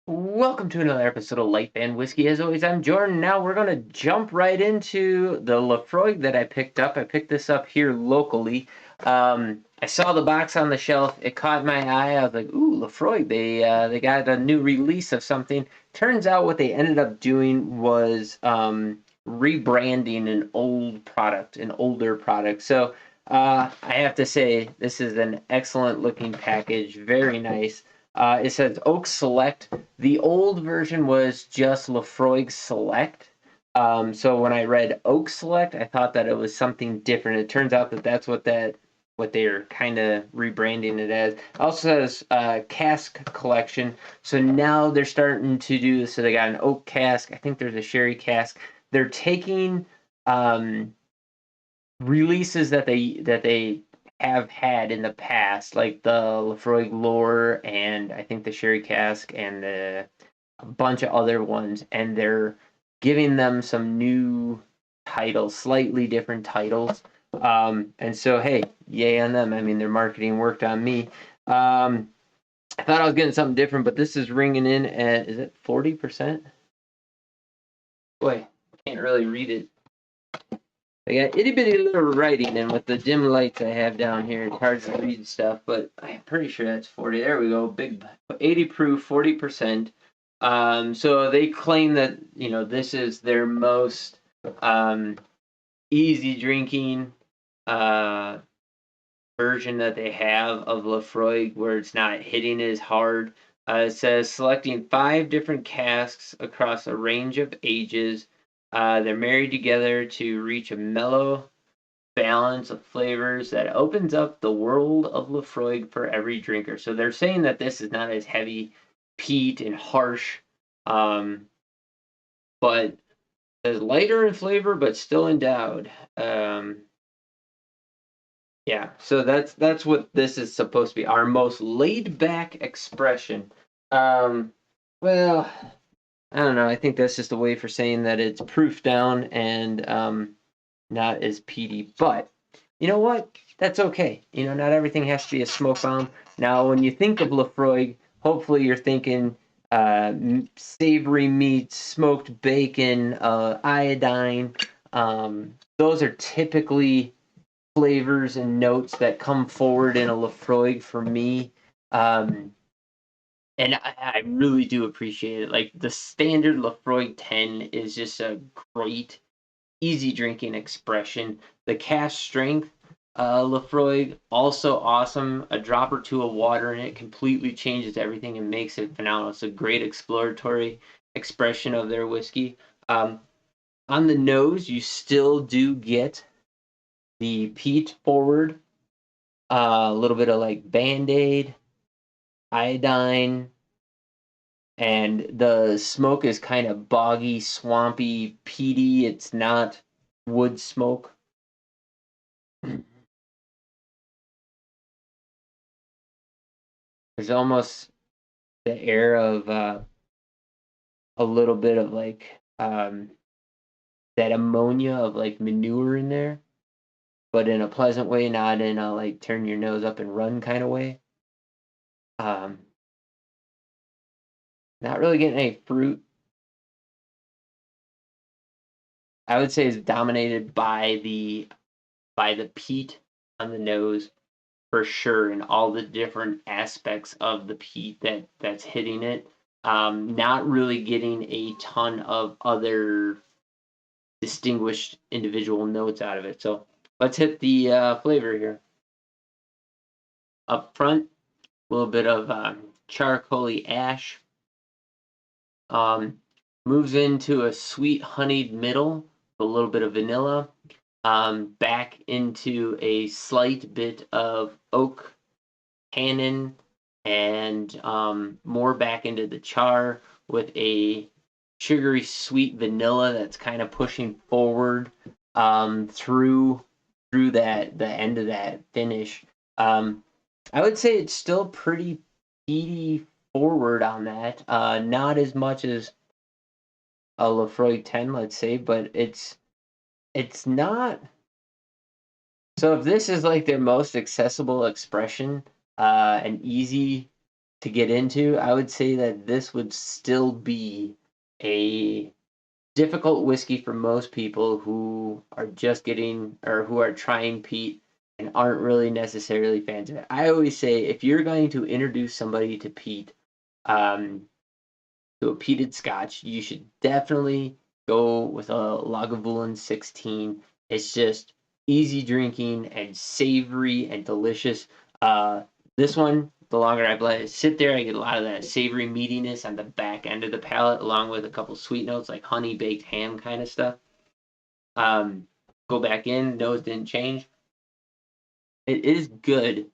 Welcome to another episode of Life and Whiskey. As always, I'm Jordan. Now we're going to jump right into the Laphroaig that I picked up. I picked this up here locally. I saw the box on the shelf. It caught my eye. I was like, ooh, Laphroaig. They got a new release of something. Turns out what they ended up doing was rebranding an old product, an older product. So I have to say, this is an excellent looking package. Very nice. It says Oak Select. The old version was just Laphroaig Select. So when I read Oak Select, I thought that it was something different. It turns out that that's what they're kind of rebranding it as. It also says Cask Collection. So now they're starting to do. So they got an oak cask. I think there's a sherry cask. They're taking releases that they have had in the past, like the Laphroaig Lore and I think the Sherry Cask and a bunch of other ones, and they're giving them some new titles, slightly different titles. And so, hey, yay on them. I mean, their marketing worked on me. I thought I was getting something different, but this is ringing in at, is it 40%? Boy, can't really read it. I got itty bitty little writing, and with the dim lights I have down here, it's hard to read stuff, but I'm pretty sure that's 40. There we go. Big 80 proof, 40%. So they claim that, this is their most easy drinking version that they have of Laphroaig, where it's not hitting as hard. It says selecting 5 different casks across a range of ages. They're married together to reach a mellow balance of flavors that opens up the world of Laphroaig for every drinker. So they're saying that this is not as heavy peat and harsh, but is lighter in flavor but still endowed. Yeah, so that's what this is supposed to be. Our most laid back expression. Well, I don't know. I think that's just a way for saying that it's proof down and not as peaty. But you know what? That's okay. Not everything has to be a smoke bomb. Now, when you think of Laphroaig, hopefully you're thinking savory meats, smoked bacon, iodine. Those are typically flavors and notes that come forward in a Laphroaig for me. And I really do appreciate it. Like the standard Laphroaig 10 is just a great, easy drinking expression. The cask strength Laphroaig, also awesome. A drop or two of water in it completely changes everything and makes it phenomenal. It's a great exploratory expression of their whiskey. On the nose, you still do get the peat forward, a little bit of like Band-Aid, iodine, and the smoke is kind of boggy, swampy, peaty. It's not wood smoke. There's almost the air of a little bit of like that ammonia of like manure in there, but in a pleasant way, not in a like turn your nose up and run kind of way. Um, Not really getting any fruit. I would say is dominated by the peat on the nose for sure, and all the different aspects of the peat that's hitting it. Not really getting a ton of other distinguished individual notes out of it. So let's hit the flavor here. Up front, a little bit of charcoaly ash. Moves into a sweet honeyed middle, a little bit of vanilla. Back into a slight bit of oak tannin, and more back into the char with a sugary sweet vanilla that's kind of pushing forward through that the end of that finish. I would say it's still pretty peaty forward on that. Not as much as a Laphroaig 10, let's say, but it's not. So if this is like their most accessible expression, an easy to get into, I would say that this would still be a difficult whiskey for most people who are just getting or who are trying peat and aren't really necessarily fans of it. I always say if you're going to introduce somebody to peat, um, to a peated Scotch, you should definitely go with a Lagavulin 16. It's just easy drinking and savory and delicious. This one, the longer I let it sit there, I get a lot of that savory meatiness on the back end of the palate, along with a couple sweet notes like honey baked ham kind of stuff. Um, go back in, nose didn't change. It is good,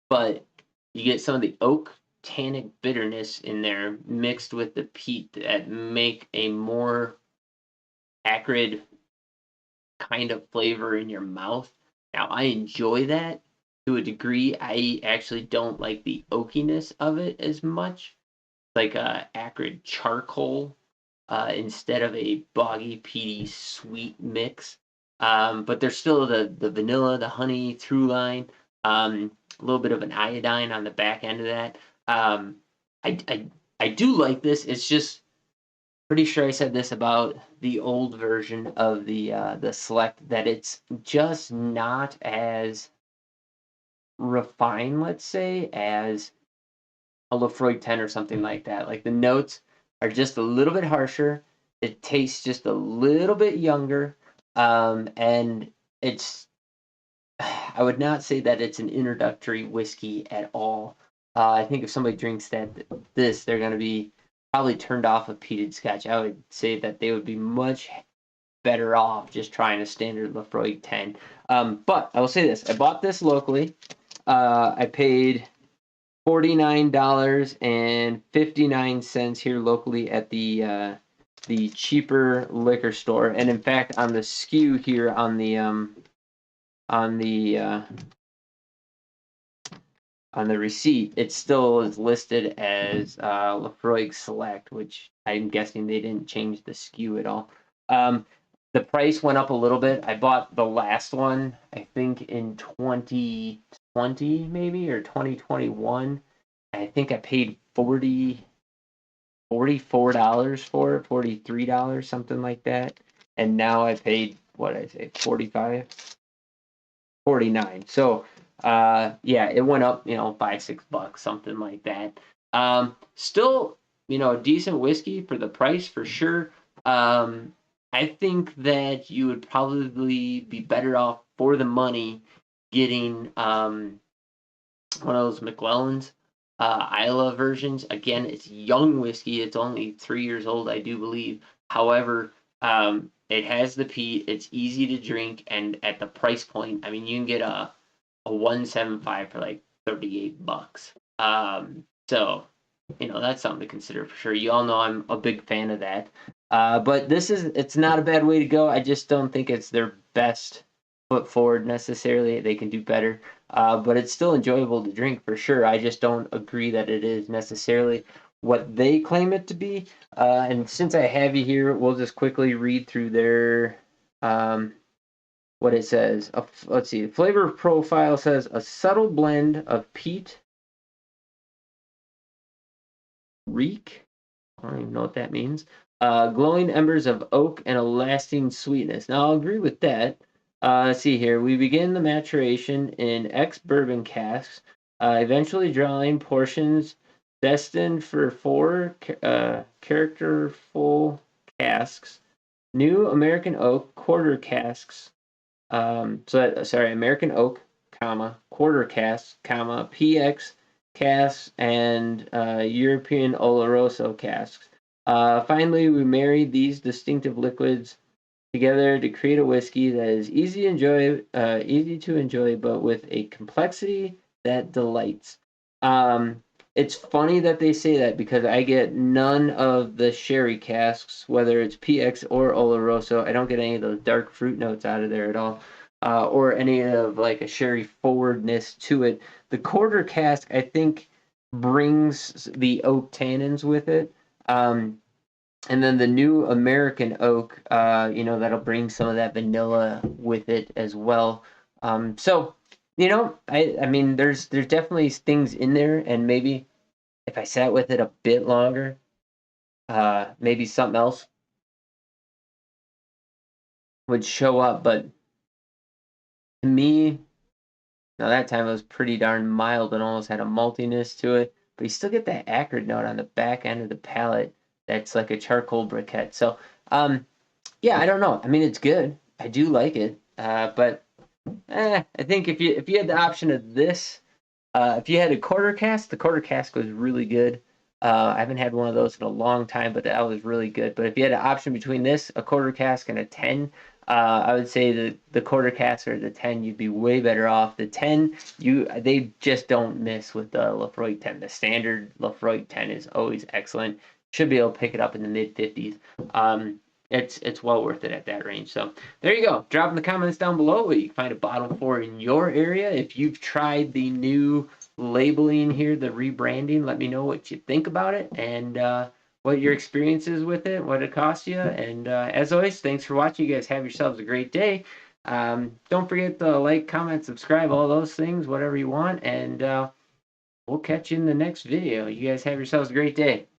but you get some of the oak tannic bitterness in there mixed with the peat that make a more acrid kind of flavor in your mouth. Now, I enjoy that to a degree. I actually don't like the oakiness of it as much, like a acrid charcoal instead of a boggy, peaty, sweet mix. But there's still the vanilla, the honey through line, a little bit of an iodine on the back end of that. Um, I do like this. It's just pretty sure I said this about the old version of the select that it's just not as refined, let's say, as a Laphroaig 10 or something like that. Like the notes are just a little bit harsher. It tastes just a little bit younger. And it's, I would not say that it's an introductory whiskey at all. I think if somebody drinks this, they're going to be probably turned off of peated Scotch. I would say that they would be much better off just trying a standard Laphroaig 10. But I will say this: I bought this locally. I paid $49.59 here locally at the cheaper liquor store, and in fact, on the SKU here on the uh, on the receipt, it still is listed as Laphroaig Select, which I'm guessing they didn't change the SKU at all. The price went up a little bit. I bought the last one, I think in 2020 maybe or 2021. I think I paid $44 for it, $43, something like that. And now I paid what did I say, 45, 49. So yeah, it went up, $5-6, something like that. Still, decent whiskey for the price for sure. I think that you would probably be better off for the money getting one of those McClellans Isla versions. Again, it's young whiskey. It's only 3 years old, I do believe. However, it has the peat. It's easy to drink, and at the price point, I mean, you can get a 175 for like $38. So that's something to consider for sure. You all know I'm a big fan of that. But it's not a bad way to go. I just don't think it's their best foot forward necessarily. They can do better. But it's still enjoyable to drink for sure. I just don't agree that it is necessarily what they claim it to be. And since I have you here, we'll just quickly read through their what it says. Let's see. The flavor profile says a subtle blend of peat, reek. I don't even know what that means. Glowing embers of oak and a lasting sweetness. Now, I'll agree with that. Let's see here. We begin the maturation in ex-bourbon casks, eventually drawing portions destined for four characterful casks. New American oak quarter casks. American oak, quarter casks, PX casks, and European Oloroso casks. Finally, we married these distinctive liquids together to create a whiskey that is easy to enjoy, but with a complexity that delights. It's funny that they say that because I get none of the sherry casks, whether it's PX or Oloroso. I don't get any of those dark fruit notes out of there at all, or any of like a sherry forwardness to it. The quarter cask, I think, brings the oak tannins with it. And then the new American oak, that'll bring some of that vanilla with it as well. So You know, I mean, there's definitely things in there, and maybe if I sat with it a bit longer, maybe something else would show up. But to me, now that time it was pretty darn mild and almost had a maltiness to it, but you still get that acrid note on the back end of the palate that's like a charcoal briquette. So, yeah, I don't know. I mean, it's good. I do like it, but I think if you had the option of this, if you had a quarter cask, the quarter cask was really good. I haven't had one of those in a long time, but that was really good. But if you had an option between this, a quarter cask, and a 10, I would say the quarter cask or the 10, you'd be way better off. The 10, they just don't miss with the Laphroaig 10. The standard Laphroaig 10 is always excellent. Should be able to pick it up in the mid 50s. It's well worth it at that range. So there you go. Drop in the comments down below what you can find a bottle for in your area. If you've tried the new labeling here, the rebranding, let me know what you think about it and what your experience is with it, what it costs you. And as always, thanks for watching. You guys have yourselves a great day. Don't forget to like, comment, subscribe, all those things, whatever you want. And we'll catch you in the next video. You guys have yourselves a great day.